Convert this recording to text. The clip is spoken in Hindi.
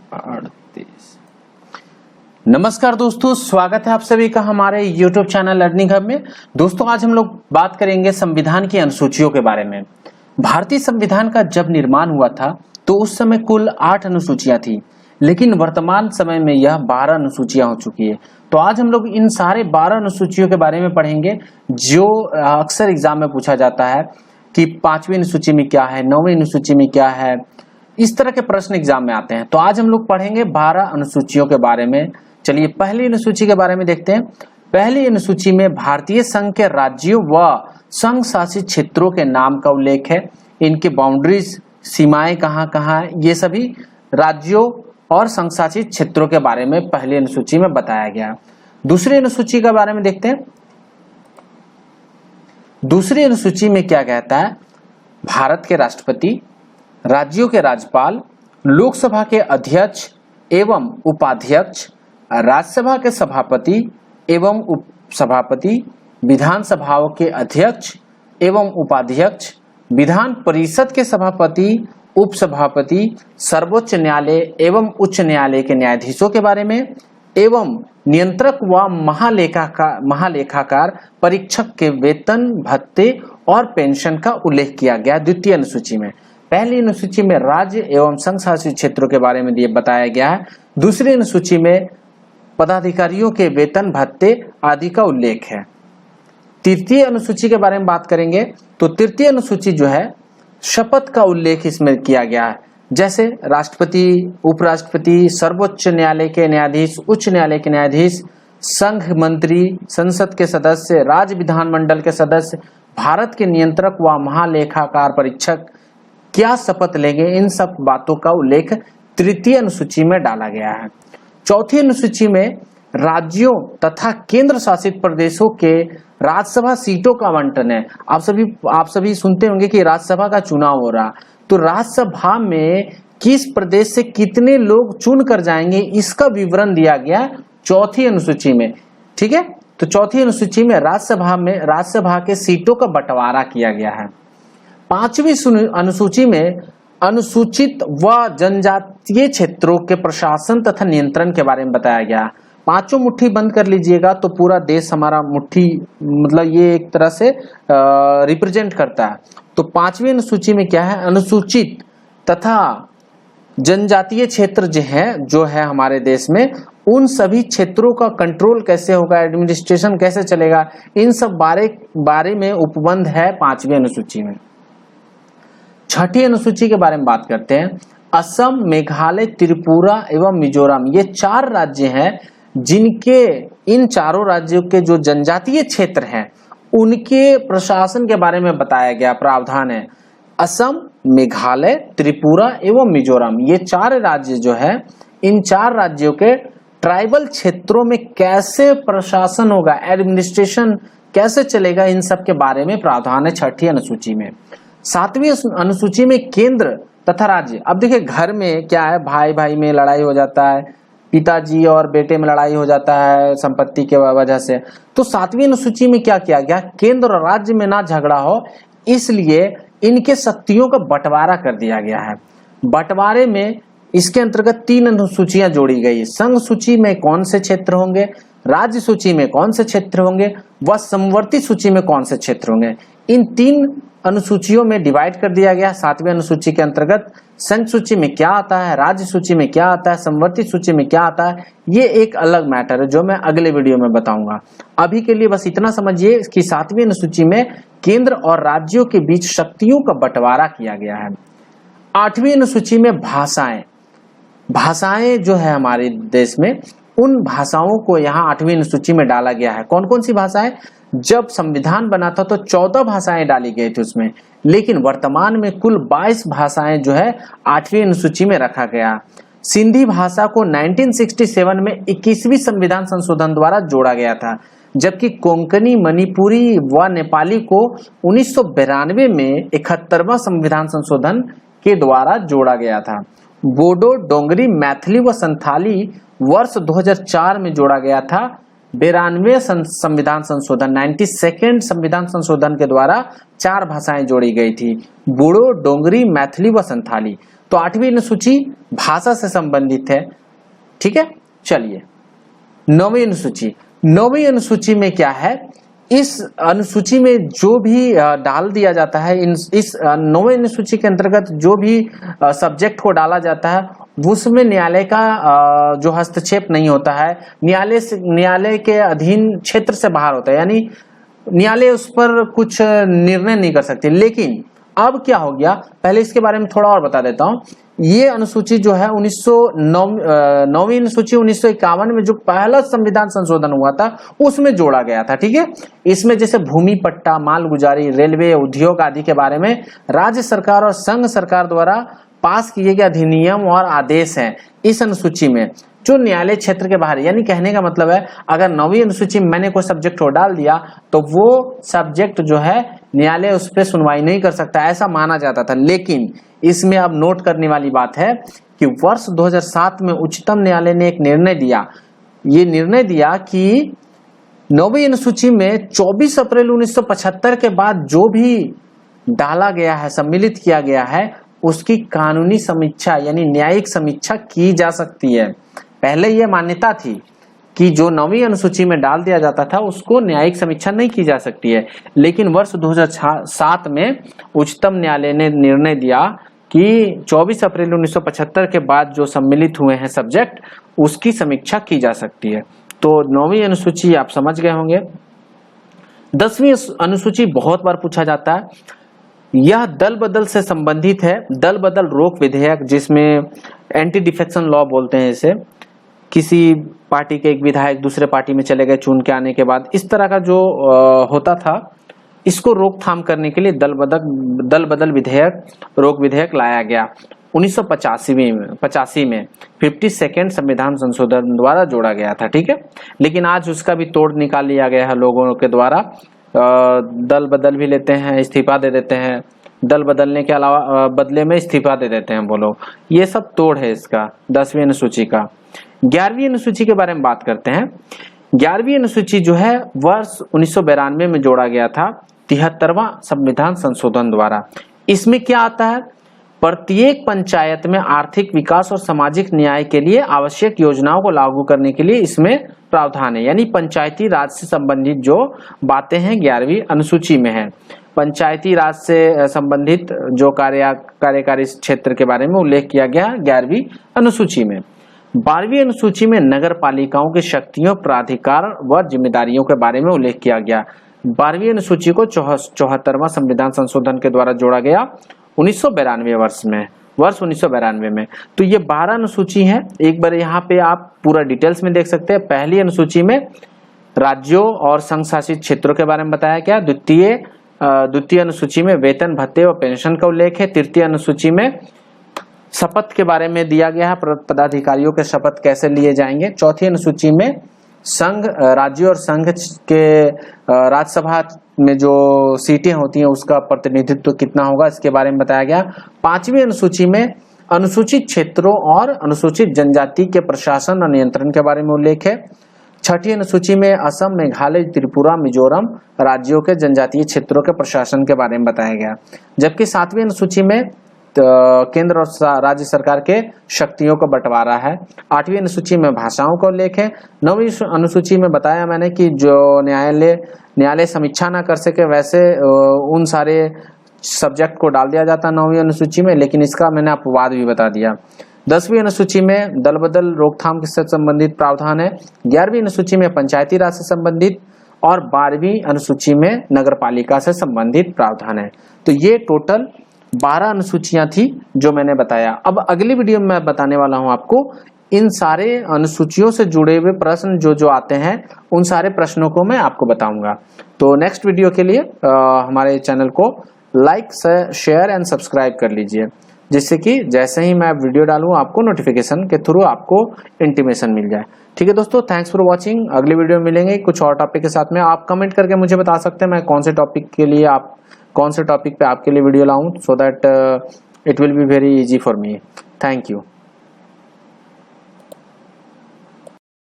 38। नमस्कार दोस्तों, स्वागत है आप सभी का हमारे YouTube चैनल लर्निंग हब में। दोस्तों आज हम लोग बात करेंगे संविधान की अनुसूचियों के बारे में। भारतीय संविधान का जब निर्माण हुआ था तो उस समय कुल 8 अनुसूचियां थी, लेकिन वर्तमान समय में यह 12 अनुसूचियां हो चुकी है। तो आज हम लोग इन सारे 12 अनुसूचियों के बारे में पढ़ेंगे जो अक्सर एग्जाम में पूछा जाता है कि 5वीं अनुसूची में क्या है, 9वीं अनुसूची में क्या है, इस तरह के प्रश्न एग्जाम में आते हैं। तो आज हम लोग पढ़ेंगे 12 अनुसूचियों के बारे में। चलिए पहली अनुसूची के बारे में देखते हैं। पहली अनुसूची में भारतीय संघ के राज्यों व संघ शासित क्षेत्रों के नाम का उल्लेख है। इनकी बाउंड्रीज, सीमाएं कहाँ कहाँ है, ये सभी राज्यों और संघ शासित क्षेत्रों के बारे में पहली अनुसूची में बताया गया। दूसरी अनुसूची के बारे में देखते हैं। दूसरी अनुसूची में क्या कहता है? भारत के राष्ट्रपति, राज्यों के राज्यपाल, लोकसभा के अध्यक्ष एवं उपाध्यक्ष, राज्यसभा के सभापति एवं उपसभापति, विधानसभाओं के अध्यक्ष एवं उपाध्यक्ष, विधान परिषद के सभापति, उपसभापति, सर्वोच्च न्यायालय एवं उच्च न्यायालय के न्यायाधीशों के बारे में एवं नियंत्रक व महालेखाकार परीक्षक के वेतन, भत्ते और पेंशन का उल्लेख किया गया द्वितीय अनुसूची में। पहली अनुसूची में राज्य एवं संघ शासित क्षेत्रों के बारे में बताया गया है। दूसरी अनुसूची में पदाधिकारियों के वेतन, भत्ते आदि का उल्लेख है। तृतीय अनुसूची के बारे में बात करेंगे तो तृतीय अनुसूची जो है शपथ का उल्लेख इसमें किया गया है, जैसे राष्ट्रपति, उपराष्ट्रपति, सर्वोच्च न्यायालय के न्यायाधीश, उच्च न्यायालय के न्यायाधीश, संघ मंत्री, संसद के सदस्य, राज्य विधानमंडल के सदस्य, भारत के नियंत्रक व महालेखाकार परीक्षक क्या शपथ लेंगे, इन सब बातों का उल्लेख तृतीय अनुसूची में डाला गया है। चौथी अनुसूची में राज्यों तथा केंद्र शासित प्रदेशों के राज्यसभा सीटों का आवंटन है। आप सभी सुनते होंगे कि राज्यसभा का चुनाव हो रहा, तो राज्यसभा में किस प्रदेश से कितने लोग चुन कर जाएंगे इसका विवरण दिया गया चौथी अनुसूची में। ठीक है, तो चौथी अनुसूची में राज्यसभा के सीटों का बंटवारा किया गया है। पांचवी अनुसूची में अनुसूचित व जनजातीय क्षेत्रों के प्रशासन तथा नियंत्रण के बारे में बताया गया। पांचों मुट्ठी बंद कर लीजिएगा तो पूरा देश हमारा मुट्ठी, मतलब ये एक तरह से रिप्रेजेंट करता है। तो पांचवी अनुसूची में क्या है? अनुसूचित तथा जनजातीय क्षेत्र जो है हमारे देश में, उन सभी क्षेत्रों का कंट्रोल कैसे होगा, एडमिनिस्ट्रेशन कैसे चलेगा, इन सब बारे में उपबंध है पांचवी अनुसूची में। छठी अनुसूची के बारे में बात करते हैं। असम, मेघालय, त्रिपुरा एवं मिजोरम, ये 4 राज्य हैं जिनके, इन चारों राज्यों के जो जनजातीय क्षेत्र हैं उनके प्रशासन के बारे में बताया गया प्रावधान है। असम, मेघालय, त्रिपुरा एवं मिजोरम, ये 4 राज्य जो है, इन 4 राज्यों के ट्राइबल क्षेत्रों में कैसे प्रशासन होगा, एडमिनिस्ट्रेशन कैसे चलेगा, इन सब के बारे में प्रावधान है छठी अनुसूची में। 7वीं अनुसूची में केंद्र तथा राज्य। अब देखिए घर में क्या है, भाई भाई में लड़ाई हो जाता है, पिताजी और बेटे में लड़ाई हो जाता है संपत्ति के वजह से। तो 7वीं अनुसूची में क्या किया गया? केंद्र और राज्य में ना झगड़ा हो, इसलिए इनके शक्तियों का बंटवारा कर दिया गया है। बंटवारे में इसके अंतर्गत 3 अनुसूचियां जोड़ी गई। संघ सूची में कौन से क्षेत्र होंगे, राज्य सूची में कौन से क्षेत्र होंगे व समवर्ती सूची में कौन से क्षेत्र होंगे, इन 3 अनुसूचियों में डिवाइड कर दिया गया। 7वीं अनुसूची के अंतर्गत संघ सूची में क्या आता है, राज्य सूची में क्या आता है, समवर्ती सूची में क्या आता है, ये एक अलग मैटर है जो मैं अगले वीडियो में बताऊंगा। अभी के लिए बस इतना समझिए कि 7वीं अनुसूची में केंद्र और राज्यों के बीच शक्तियों का बंटवारा किया गया है। 8वीं अनुसूची में भाषाएं जो है हमारे देश में, उन भाषाओं को यहाँ 8वीं अनुसूची में डाला गया है। कौन कौन सी भाषाएं? जब संविधान बना था तो 14 भाषाएं डाली गई थी उसमें, लेकिन वर्तमान में कुल 22 भाषाएं जो है 8वीं अनुसूची में रखा गया। सिंधी भाषा को 1967 में 21वीं संविधान संशोधन द्वारा जोड़ा गया था, जबकि कोंकणी, मणिपुरी व नेपाली को 1992 में 71वां संविधान संशोधन के द्वारा जोड़ा गया था। बोडो, डोंगरी, मैथिली व संथाली वर्ष 2004 में जोड़ा गया था। 92वें संविधान संशोधन 92nd संविधान संशोधन के द्वारा 4 भाषाएं जोड़ी गई थी, बोडो, डोंगरी, मैथिली व संथाली। तो 8वीं अनुसूची भाषा से संबंधित है। ठीक है, चलिए 9वीं अनुसूची। 9वीं अनुसूची में क्या है, इस अनुसूची में जो भी डाल दिया जाता है, इस 9वीं अनुसूची के अंतर्गत जो भी सब्जेक्ट को डाला जाता है उसमें न्यायालय का जो हस्तक्षेप नहीं होता है, न्यायालय के अधीन क्षेत्र से बाहर होता है, यानी न्यायालय उस पर कुछ निर्णय नहीं कर सकते। लेकिन अब क्या हो गया, पहले इसके बारे में थोड़ा और बता देता हूं। ये अनुसूची जो है 9वीं अनुसूची 1951 में जो पहला संविधान संशोधन हुआ था उसमें जोड़ा गया था। ठीक है, इसमें जैसे भूमि पट्टा, मालगुजारी, रेलवे, उद्योग आदि के बारे में राज्य सरकार और संघ सरकार द्वारा पास किए गए अधिनियम और आदेश हैं इस अनुसूची में, जो न्यायालय क्षेत्र के बाहर। यानी कहने का मतलब है, अगर 9वीं अनुसूची में मैंने कोई सब्जेक्ट को डाल दिया तो वो सब्जेक्ट जो है न्यायालय उस पर सुनवाई नहीं कर सकता, ऐसा माना जाता था। लेकिन इसमें अब नोट करने वाली बात है कि वर्ष 2007 में उच्चतम न्यायालय ने एक निर्णय दिया। ये निर्णय दिया कि 9वीं अनुसूची में 24 अप्रैल 1975 के बाद जो भी डाला गया है, सम्मिलित किया गया है, उसकी कानूनी समीक्षा यानी न्यायिक समीक्षा की जा सकती है। पहले यह मान्यता थी कि जो 9वीं अनुसूची में डाल दिया जाता था उसको न्यायिक समीक्षा नहीं की जा सकती है, लेकिन वर्ष 2007 में उच्चतम न्यायालय ने निर्णय दिया कि 24 अप्रैल 1975 के बाद जो सम्मिलित हुए हैं सब्जेक्ट, उसकी समीक्षा की जा सकती है। तो 9वीं अनुसूची आप समझ गए होंगे। 10वीं अनुसूची बहुत बार पूछा जाता है। यह दल बदल से संबंधित है। दल बदल रोक विधेयक, जिसमें एंटी डिफेक्शन लॉ बोलते हैं इसे, किसी पार्टी के एक विधायक दूसरे पार्टी में चले गए चुन के आने के बाद, इस तरह का जो होता था, इसको रोकथाम करने के लिए दल बदल विधेयक, रोक विधेयक लाया गया 1985 में 52 संविधान संशोधन द्वारा जोड़ा गया था। ठीक है, लेकिन आज उसका भी तोड़ निकाल लिया गया है लोगों के द्वारा। दल बदल भी लेते हैं, इस्तीफा दे देते हैं, दल बदलने के अलावा बदले में इस्तीफा दे देते हैं वो लोग। ये सब तोड़ है इसका 10वीं अनुसूची का। 11वीं अनुसूची के बारे में बात करते हैं। 11वीं अनुसूची जो है वर्ष 1992 में जोड़ा गया था 73वां संविधान संशोधन द्वारा। इसमें क्या आता है, प्रत्येक पंचायत में आर्थिक विकास और सामाजिक न्याय के लिए आवश्यक योजनाओं को लागू करने के लिए इसमें प्रावधान है। यानी पंचायती राज से संबंधित जो बातें हैं 11वीं अनुसूची में है। पंचायती राज से संबंधित जो कार्यकारी क्षेत्र के बारे में उल्लेख किया गया 11वीं अनुसूची में। 12वीं अनुसूची में नगर पालिकाओं की शक्तियों, प्राधिकार व जिम्मेदारियों के बारे में उल्लेख किया गया। 12वीं अनुसूची को 74वां संविधान संशोधन के द्वारा जोड़ा गया 1992 वर्ष 1992 में। तो ये 12 अनुसूची है। एक बार यहाँ पे आप पूरा डिटेल्स में देख सकते हैं। पहली अनुसूची में राज्यों और संघ शासित क्षेत्रों के बारे में बताया गया। द्वितीय अनुसूची में वेतन, भत्ते और पेंशन का उल्लेख है। तृतीय अनुसूची में शपथ के बारे में दिया गया है, पदाधिकारियों के शपथ कैसे लिए जाएंगे। चौथी अनुसूची में संघ, राज्य और संघ के राज्यसभा में जो सीटें होती हैं उसका प्रतिनिधित्व कितना होगा, इसके बारे में बताया गया। 5वीं अनुसूची में अनुसूचित क्षेत्रों और अनुसूचित जनजाति के प्रशासन और नियंत्रण के बारे में उल्लेख है। 6ठी अनुसूची में असम, मेघालय, त्रिपुरा, मिजोरम राज्यों के जनजातीय क्षेत्रों के प्रशासन के बारे में बताया गया। जबकि 7वीं अनुसूची में केंद्र और राज्य सरकार के शक्तियों का बंटवारा है। 8वीं अनुसूची में भाषाओं का उल्लेख है। 9वीं अनुसूची में बताया मैंने कि जो न्यायालय समीक्षा ना कर सके वैसे उन सारे सब्जेक्ट को डाल दिया जाता है 9वीं अनुसूची में, लेकिन इसका मैंने अपवाद भी बता दिया। 10वीं अनुसूची में दल बदल रोकथाम से संबंधित प्रावधान है। 11वीं अनुसूची में पंचायती राज से संबंधित और 12वीं अनुसूची में नगर पालिका से संबंधित प्रावधान है। तो ये टोटल 12 अनुसूचियां थी जो मैंने बताया। अब अगली वीडियो में मैं बताने वाला हूं आपको इन सारे अनुसूचियों से जुड़े हुए प्रश्न जो आते हैं, उन सारे प्रश्नों को मैं आपको बताऊंगा। तो नेक्स्ट वीडियो के लिए हमारे चैनल को लाइक, शेयर एंड सब्सक्राइब कर लीजिए, जिससे कि जैसे ही मैं वीडियो डालूं आपको नोटिफिकेशन के थ्रू आपको इंटीमेशन मिल जाए। ठीक है दोस्तों, थैंक्स फॉर वॉचिंग। अगली वीडियो में मिलेंगे कुछ और टॉपिक के साथ में। आप कमेंट करके मुझे बता सकते हैं मैं कौन से टॉपिक पे आपके लिए वीडियो लाऊं, so that it will be very easy for me. Thank you.